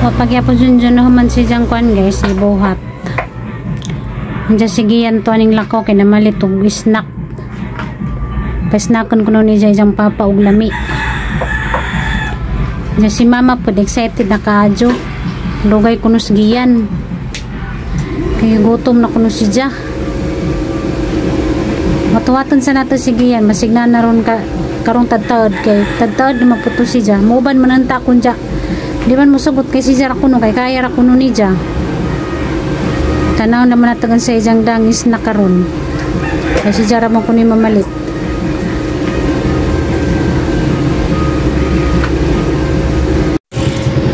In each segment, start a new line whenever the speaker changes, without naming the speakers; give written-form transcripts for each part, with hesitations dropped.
Pagyapon dyan naman si Jang Kwan guys, ibuhat. Andiyan sigiyan to aning lako kay namalit og snack. Pasnakan ko no ni Jang papa og lami. Andiyan si mama pod excited na kaadyo. Lugay ko no sigiyan. Kay gutom na ko no si Jang. Matuwaton sa nato sigiyan, masigna na ron ka karong tadtaod kay tadtaod na maputo si Jang. Muban mananta kun Jang. Di man musugot kay si Jang kuno kay kaya ra kuno ni Jang. Tanaw naman natagan sa ijang dangis na karon. Kay si Jang mo kuno mamalit.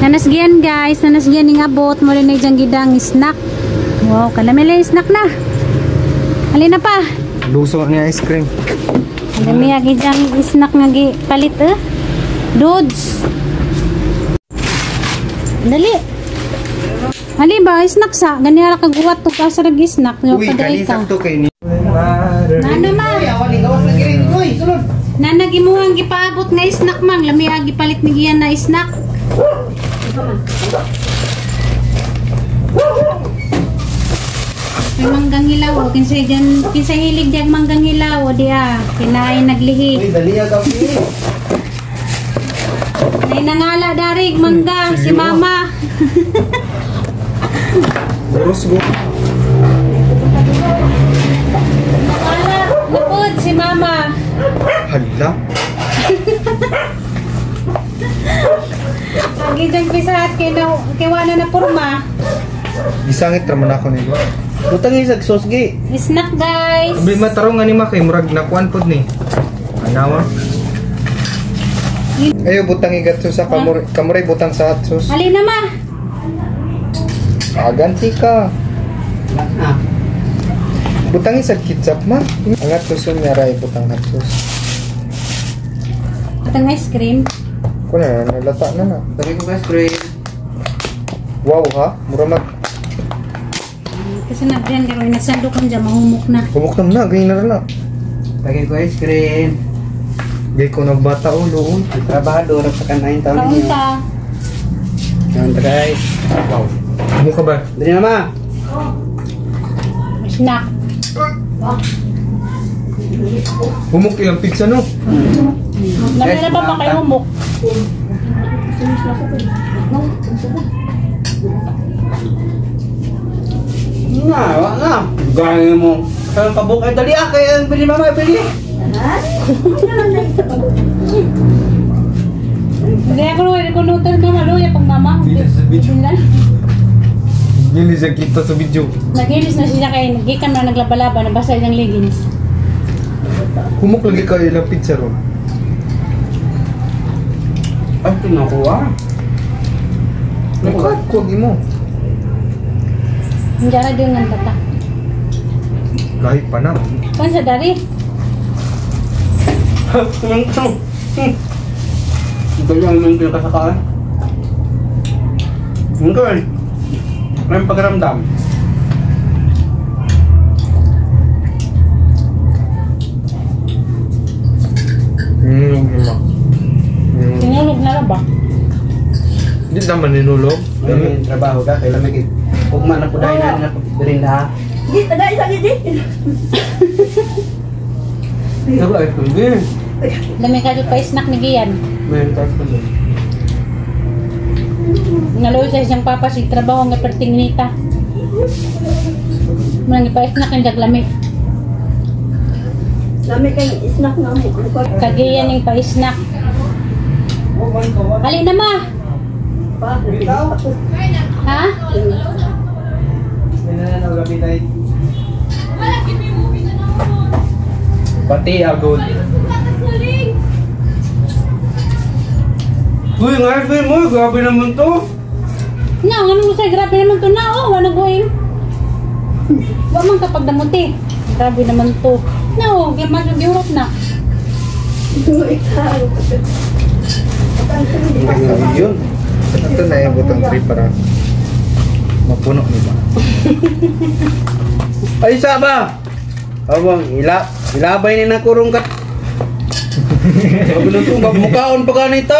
Nanasgian guys, nanasgian ning abot mo rin ijang gidang snack. Wow, kalamela snack na. Halina pa.
Luso ni ice cream.
Dami agi jang snack nga gi palit Dudes. Dali. Ali ba snack sa gani ra kag guwat to ka sa rag snack yo padai ka.
Sakto kay ni.
Nano ma? Nanagi mo ang gipaabot nga snack mang lami agi palit ni giyan na snack. May manggang hilaw, kinsa hilig diag manggang hilaw dia, kinain naglihi.
Uy, dali agaw ni.
Nay nangala darig mangga si mama.
Burus go.
Nangala gupod si mama.
Hala.
Agi jang pisahat kay wala na porma.
Isangit raman ako nito. Butang isag sauce gi.
Snack guys.
Abi matarong ani makay murag nakuan pod ni. Anawa. Ayo butang igat sa kamuray butang sa hot sauce.
Ali na ma.
Ganti ka. Butang isag ketchup ma. Angat susun niya ray butang hot sauce.
Atang ice cream.
Kuna nalata na na.
Lagi ko ice cream.
Wow ha, mura mag
Kasi nagdiyan garo nagsando kan dyan mahumok na.
humok na ganyan na.
Lagi ko ice cream.
Gay ko nagbata ulo.
Trabahador sa kanain taon
Kaunta.
niyo. Yan guys.
Wow. Humok ka ba?
Dali na ma.
Snack.
Humok ilang pizza no?
Namira ba kayo humok?
Wala na. Gaya mo. Saan kabuk ay dali kay ang bili mama bili.
Hindi ako luto na maluya pang mama.
Hindi sa video.
Tingnan.
Hindi siya kita sa video.
Nagilis na siya kay nagikan na naglaba-laba nabasa yung leggings.
Humok lagi ka ilang pizza ron.
Ay tinakuha.
Nakuha ko mo.
Hindi na din ng tata.
Kahit pa na.
Kan sa dari?
Ito yung mga pinakasakaan. Girl. May pagramdam.
Tinulog na ba?
Hindi naman ninulog.
May trabaho ka kailan may ugma na puday na berinda.
Di, tagay sa gidi.
Ano ay kundi?
Dami ka pa snack ni Gian.
May tas pa din.
Ngaloy sa siyang papa si trabaho nga perting nita. Manang ipa snack ang daglami.
Lami kay snack na mo.
Kagiyan ning pa snack. Ali na ma.
Pa.
Ha?
Pati agod. Uy, nga mo, grabe naman to.
Nga, ano mo sa'yo? Grabe naman to na. Oh, wala going. Wa man kapag damuti. Grabe naman to. No, gaman yung Europe na.
Yun. Ito na yung butang 3 para mapuno nila.
Ay, saba! Abang, ilabay ni na kurong kat. Sabi na ito, magmukaon pa ganito.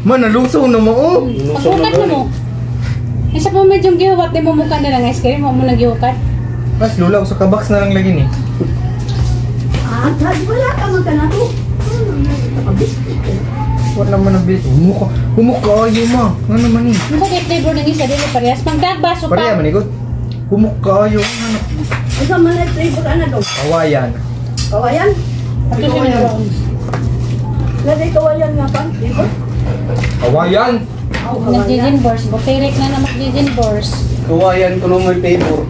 Man, nalusaw na mo oh.
Pagbukat na mo. Isa pa medyo gihukat, di mo mukha na lang ice cream, mo nagihukat.
Mas lula ko sa kabox na lang lagi ni.
Dad, wala ka magkana ko.
Wala naman ang bilis. Humuk ayo ma. Ano naman ni?
Mukha kay flavor ng isa, dili parehas. Magdagbaso
Pareha
pa.
man ikot. Humuk ayo. Ano?
Asa man ay flavor ana do?
Kawayan.
Kawayan?
Ito siya nagawa.
Lagi kawayan nga pa. Flavor?
Kawayan.
Nag-Jijin Bors. Butirik na naman Jijin Bors.
Kawayan ko nung may favor.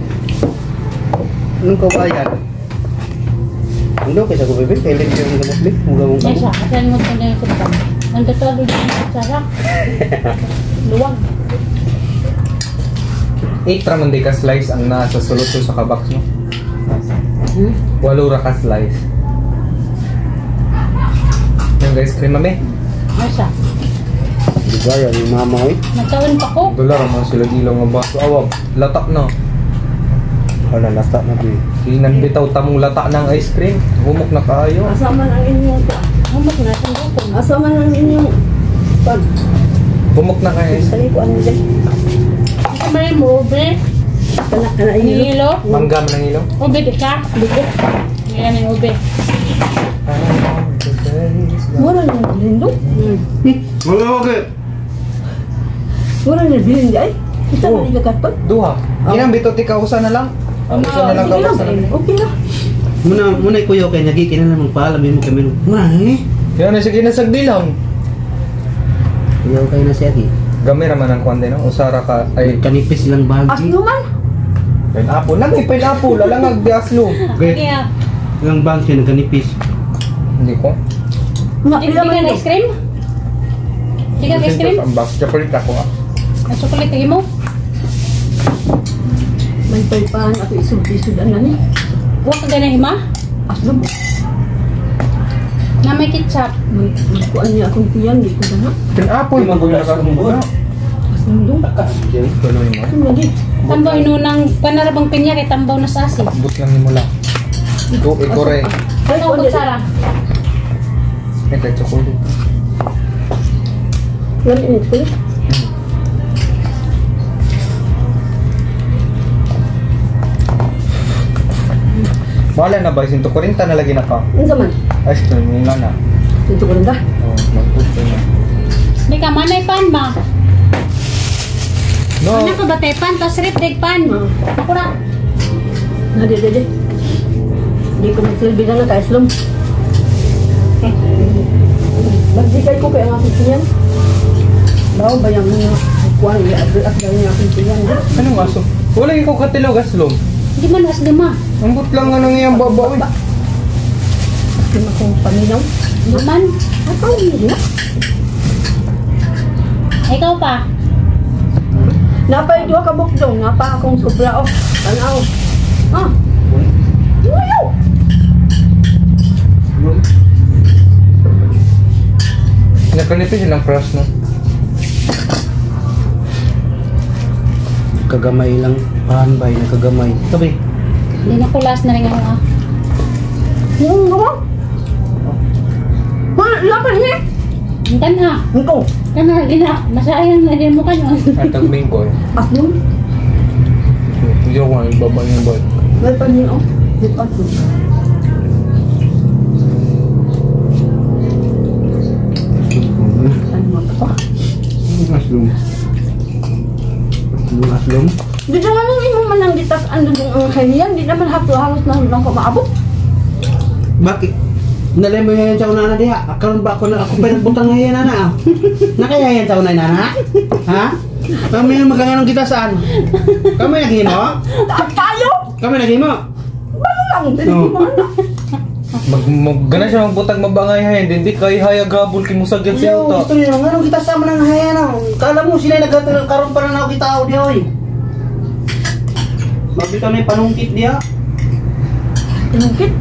Anong kawayan?
Ano kaysa ko bebe? Kailan yung gamot be? Mugamong
Yan siya. Asan mo ito na yung kutsara. Ang totoo doon yung kutsara. Luwag.
8 raman di ka slice ang nasa sulot sa kabox mo. 8 ra ka slice. Yung ice cream mami.
Yan siya.
Di ba yan yung mama ko eh?
Nagkawan pa ko.
Dolar man sila ilaw nga baso. Awag, latak na.
Wala, lasta na be.
Sinan bitaw tamong lata ng ice cream. Humok na kaayo.
Asa man ang inyong
Humok na sa gutom.
asa man ang inyong pag
Humok na kay ice cream.
sali ko ano dyan.
Ito ba yung ube?
Kana inyo.
Nilo?
Mangga man ang ilaw.
Ube di ka? Ube. Yan yung ube.
Mura na bilindo.
Mga okay.
Mura na bilindo ay. Kita
Oh.
na ilagat pa.
Duha. Ginang bitaw ti kausa na lang. Usa na lang kabox na lang.
Okay na.
Muna kuya kay nagikin na namang paalam mo kami. Muna eh.
Yan na sige nasagdi lang.
Kuya kay na siya di.
Gamay raman ang kwante no. Usara ka ay
Kanipis lang
As
bagi.
naman.
pineapple. Lang pineapple. Alangag di aslo.
Kaya,
Lang bang siya nagkanipis.
Hindi ko.
Na
di
ila
ka
man
na ice cream? Di ka ice cream?
Ang box chocolate ako ah.
Ang chocolate tingin mo?
may paypahan ako isud-isud ana ni.
Huwag ka ganang hima?
As naman.
Na may ketchup.
May kuan niya akong tiyan di ko na.
Pineapple man ko nakasumbon.
As naman.
Tuloy mo.
Ano lagi?
Tambaw inunang panarabang pinya kay tambaw na sa asin.
Bus lang ni mo lang. Ito re.
Ano ko Sarah?
Ito chocolate.
Yan ini ko.
Wala na ba? 140 na lagi na ka.
Unsa man?
Ay, ito nga na.
Dito ko rin da.
Oh, magpusto na.
Di ka manay pan ba?
No.
Ano ka ba tay pan? Tapos rip dig pan. Ako na.
Nade. Di ko magsilbi na ka Islam. Magbigay ko kay ang aking tiyan. Bawo ba yung mga kuwan ya at daw niya aking tiyan.
Anong aso? Wala ikaw katilog aslom.
Di man as lima.
Ang but lang nga nang iyang babaw.
Di mo kong paminaw.
Di man.
Ako hindi na.
Ikaw pa.
Napay duha ka bukdong, napa akong sobra oh. Tanaw. Ah. Uyo.
Nakanipin silang crush no?
Kagamay lang pahanbay na kagamay. Sabi.
Di na ko last na rin ako ah.
Yung gawa. Lapan niya.
Hintan ha.
Ikaw.
Kana gina. Masayang na din mo kanyo.
At ang bingkoy.
Aslo.
Hindi ako nga ibaba niya ba?
May panin oh. Di aslo. Ano mo pa?
Aslum. Aslum.
Di naman nung imo man ang gitas ando dong ang kaniyan, di naman halos na lang ko maabot.
Bakit? Nalay mo yan sa unana diha. Karon ba ako na ako pa nagbutang ngayon nana. Nakaya yan sa unay nana? Ha? Kami yung maganganong kita saan? Kami naghimo?
At tayo.
Kami naghimo?
Balo lang din
No.
mo na.
Gana siya magbutang mabangay hayan. Hindi kay hayag gabol kimusag yan siya
Yo, gusto niyo nganong kita sama nang haya na. Kala mo sila nagkaroon pa na ako kita audio oy. Magbitaw na yung panungkit diha.
Tinungkit.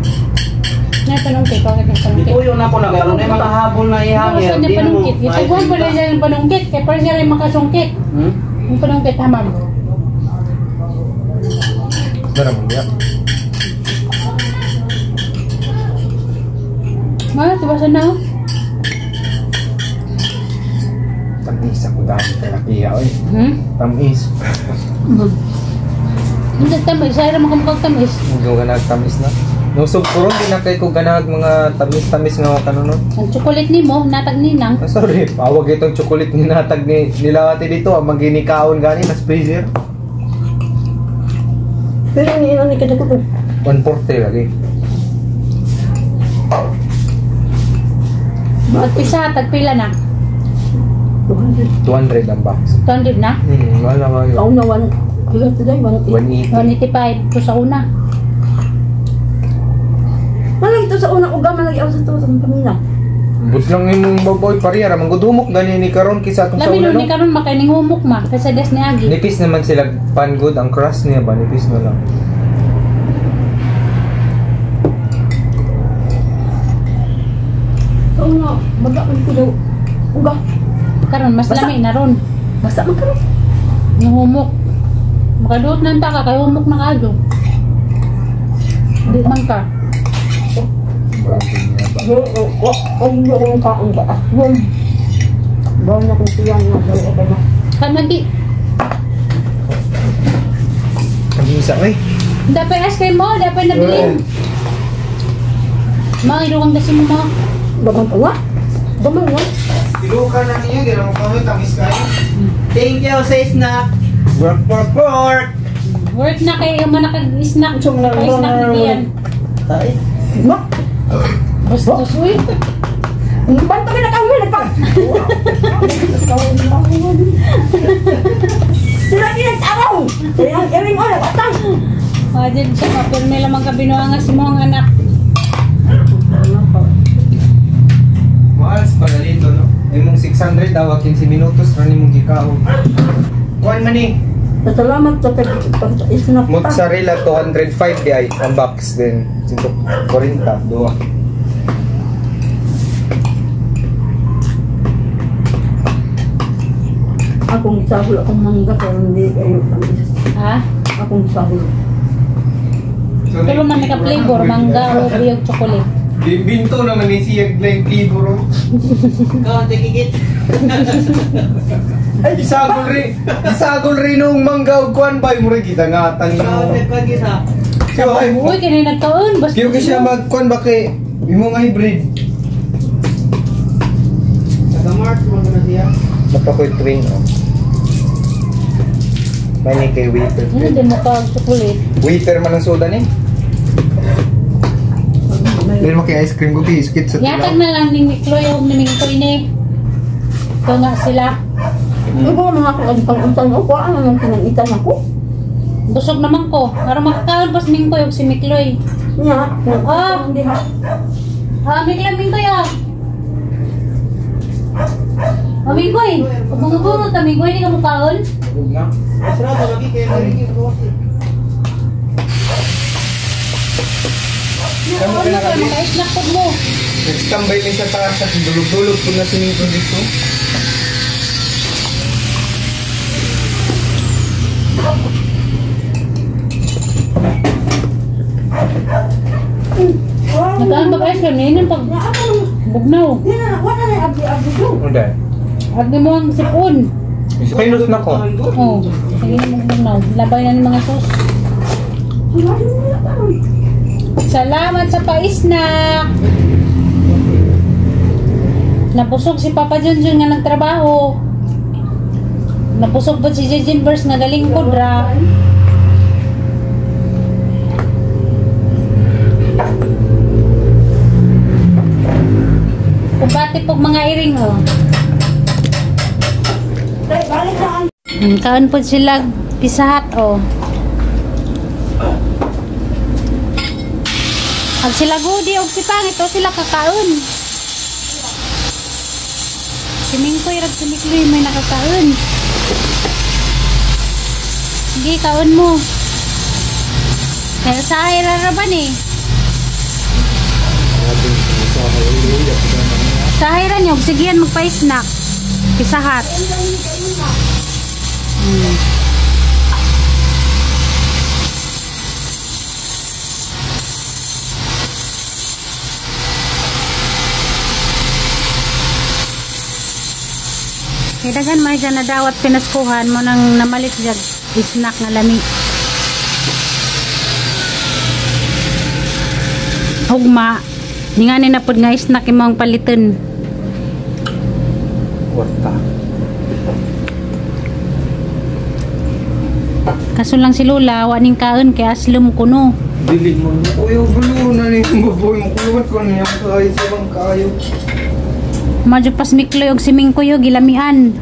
Na panungkit. Bakit yung panungkit?
Dito yun ako nagkaroon na yung mga habol na ihangin.
Saan niya panungkit? Itaguan pa rin siya yung panungkit. Kaya pa rin siya rin makasungkit. Yung panungkit hamam.
Dara mo diya.
Mga, tibasan na oh.
Tag-isa ko dami kay Rakia oy. Tamis.
Hindi tamis, sayra mo kamukag tamis.
Hindi ko ganag tamis na. Nusog ko ron, di na kayo ko ganag mga tamis-tamis nga kanunod.
Ang chocolate ni mo, natag ninang.
Ah, sorry, pawag itong chocolate ni natag ni nila ate dito. Ang maginikaon gani, mas freezer.
Pero ni ina ni kada ko.
140 lagi.
Magpisa, tagpila na.
200 ang box.
200 na.
Wala ba yun?
Kau na one. Kaya today
180.
185 to sa una.
Malagi to sa una ugaman lagi ako sa to sa pamina.
But lang yung baboy pariyara, manggudumok gani ni karon kisa atong sa
Labi
una
nun ni
no?
karon makaining humok ma, kasi des ni Agi.
Nipis naman sila pan good, ang crust niya ba nipis na lang.
Kau na baga man ko daw. Uga.
Karon mas
Basta.
lami na ron.
Basta man karon.
Yung humok. Makaduot na ta ka kay humok na kaado. Di man ka.
Branding niya ba?
Ang yung kaon ba? Yun. Bawa na kung siya nga daw ako na.
Kanagi.
Ang isa ay.
Dapat ice cream mo, dapat nabilin. Mga iluwang dasi mo mga.
Daman pa nga. Daman nga.
Tiluka na niya, gano'n mo kami, tamis kayo.
Thank you, sa snack.
Work.
Work na kayo yung manakag-snack. Pa-snack na diyan.
Tay.
Ma.
Basta uy.
Banta ka na kami nagpa. Sila din nagtaraw. Sila ang iring o nabatang.
Wajid siya mapirme lamang kabinuanga si mong anak.
Mahal sa dito, no? Yung 600 daw, 15 minutos, rani mong gikaw. Kuhan man eh.
Salamat sa pag-isnap.
Mozzarella 205 di ay, ang box din. 140, doa.
Akong sabol akong mangga pero hindi kayo tamis.
Ha?
Akong sabol.
Pero man may ka-flavor, mangga o biyog chocolate.
Binto naman ni siya Glenn Libro.
Ikaw, tikikit.
Isagol rin nung mangga o kuhan ba? Mura kita nga,
Ikaw,
tanong.
tikikit.
Siya ay
Uy, kaya nagkaon. Basta
Kaya siya magkuhan ba kay imong hybrid?
Taga-Mart, mga na siya.
Napakoy twin, oh. Mani kay waiter.
hindi mo ka chocolate.
Waiter man ang soda ni. Dahil mo kay ice cream ko, biscuit sa
Yatag na lang ning Mikloy o ning Mingkoy ni. Ito nga sila.
Ibo mga pang-untan ko, ano nang pinag-itan ako?
Busog naman ko. Para makakaon pas Mingkoy o si Mikloy.
Nya,
Ah.
hindi ha.
Mingkoy ah. Mingkoy. Kung bumubunot na Mingkoy, hindi ka mukhaon.
Sarado lagi kayo narinig ko.
Kamu
Ano ka, maka-snack food mo.
Nagstambay din sa taas at dulog-dulog po na swimming pool dito.
Nagkaan ba guys, kanina pag bugnaw.
Wala na abdi-abdi doon.
Hindi.
Agdi mo ang sipon.
Pinus na ko.
Oh, sige na bugnaw. Labay na ng mga sos. Salamat sa pa-snack. Napusog si Papa Junjun nga nagtrabaho. Napusog po si Jejin Verse nga galingkod ra. Kubati po mga iring oh. Kaon po sila pisahat oh. Pag sila gudi og si Pangit o sila kakaon. Si Mingkoy rag si Mikloy may nakakaon. Sige, kaon mo. Kaya sa raraban eh. Sa hayran nyo, sige yan magpa-snack. Pisahat. dagan may dyan na dawat pinaskuhan mo nang namalit dyan snack nga lami. Hugma. Di nga na pod nga snack yung mga palitan.
Kwarta.
Kaso lang si Lola, waning kaon kaya aslum ko no.
Dili mo. Uy, bulo na ni baboy mo. Kulungan ko niya kayo sa bang kayo.
Madyo pas mikloy og siming kuyo gilamian.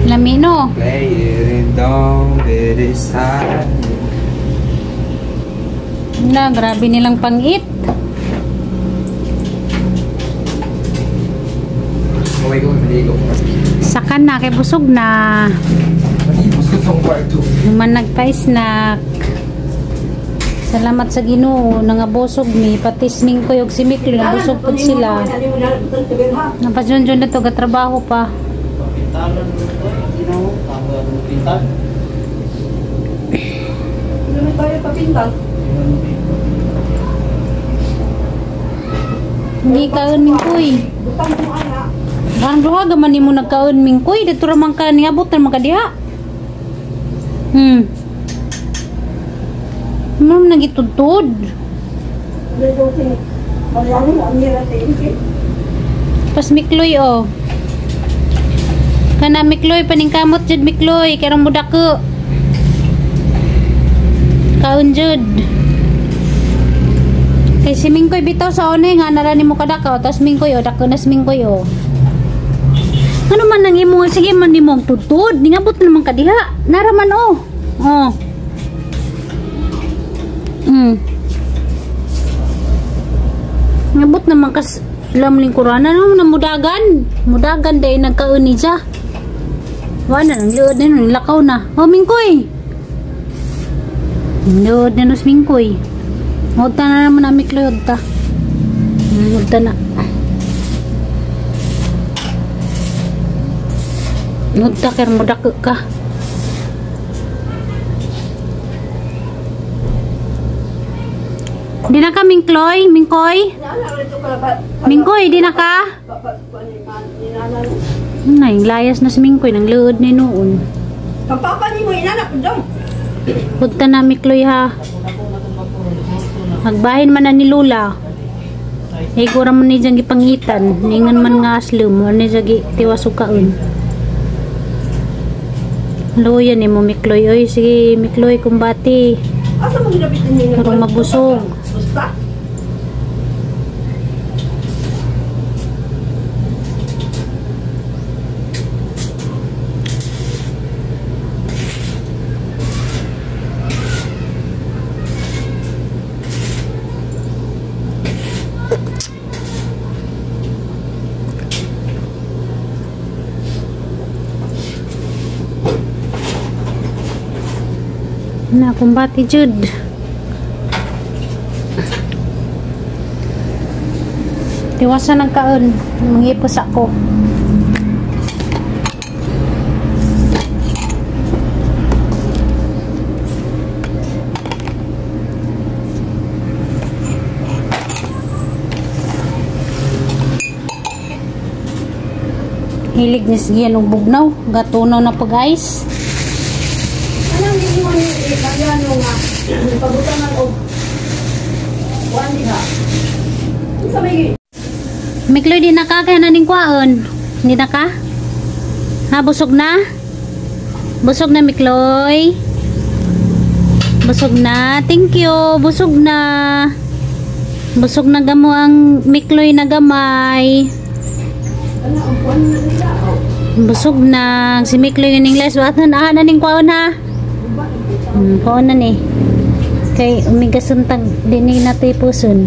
Lami no.
Play it down, it is hard.
Na, grabe nilang pang-eat.
Maway ko, maligo.
Sakan na, kay busog na.
Manibos ko sa kwarto.
Naman nagpa-snack. Salamat sa Ginoo nga busog mi pati sming ko og si Miklo nabusog pud sila. Napajonjon na to ga trabaho pa. Hindi kaon mingkoy. Ang duha gaman nimo nagkaon mingkoy dito ra man ka niabot ra man ka diha. Mom nagitudtod. Pas Mikloy oh. Kana Mikloy paningkamot jud Mikloy kay rong budak ko. Kaon jud. Kay si Mingkoy bitaw sa one nga nara nimo kadakaw tas Mingkoy oh dako na si Mingkoy oh. Ano man nang imo sige man nimo tutod ningabot naman ka diha. Nara man oh. Oh. Ngabot naman kas lam lingkurana no namudagan. Mudagan day nagkaon ni siya. Wala nang liod na nun, lakaw na. Oh, Mingkoy! Liod na nus Mingkoy. Huwag na naman na Mikloy, huwag ta. Huwag ta na. Huwag ta, kaya mudak ka. Di na ka, Mingkoy? Mingkoy? Mingkoy, di na ka? Nay, layas na si Mingkoy nang luod ni noon.
Kapapa ni mo inanak ko dong.
Punta na Mikloy ha. Magbahin man na ni Lola. Igura man ni dyan gipangitan. Ningan man nga aslum. Wala dyan tiwasukaon. Luya ni mo Mikloy. Oy, sige Mikloy kumbati.
Asa mo ginabitin ni
Karong mabusog.
Basta?
Na kumbati jud. Tiwasan ng kaon. Mangipos ako. Hilig niya siya ng bugnaw. Gatunaw na pag-ice.
Anong hindi mo ni Mariano nga pagutangan og wani ha. Sa may
Mikloy, di na ka kaya naning kwaon. Di na ka? Ha, busog na? Busog na Mikloy. Busog na. Thank you. Busog na. Busog na gamo ang Mikloy na gamay. Busog na. Si Mikloy yung ingles. Wat na naning kwaon ha? Kwaon na ni. Kay umiga suntag. Di na natin puson.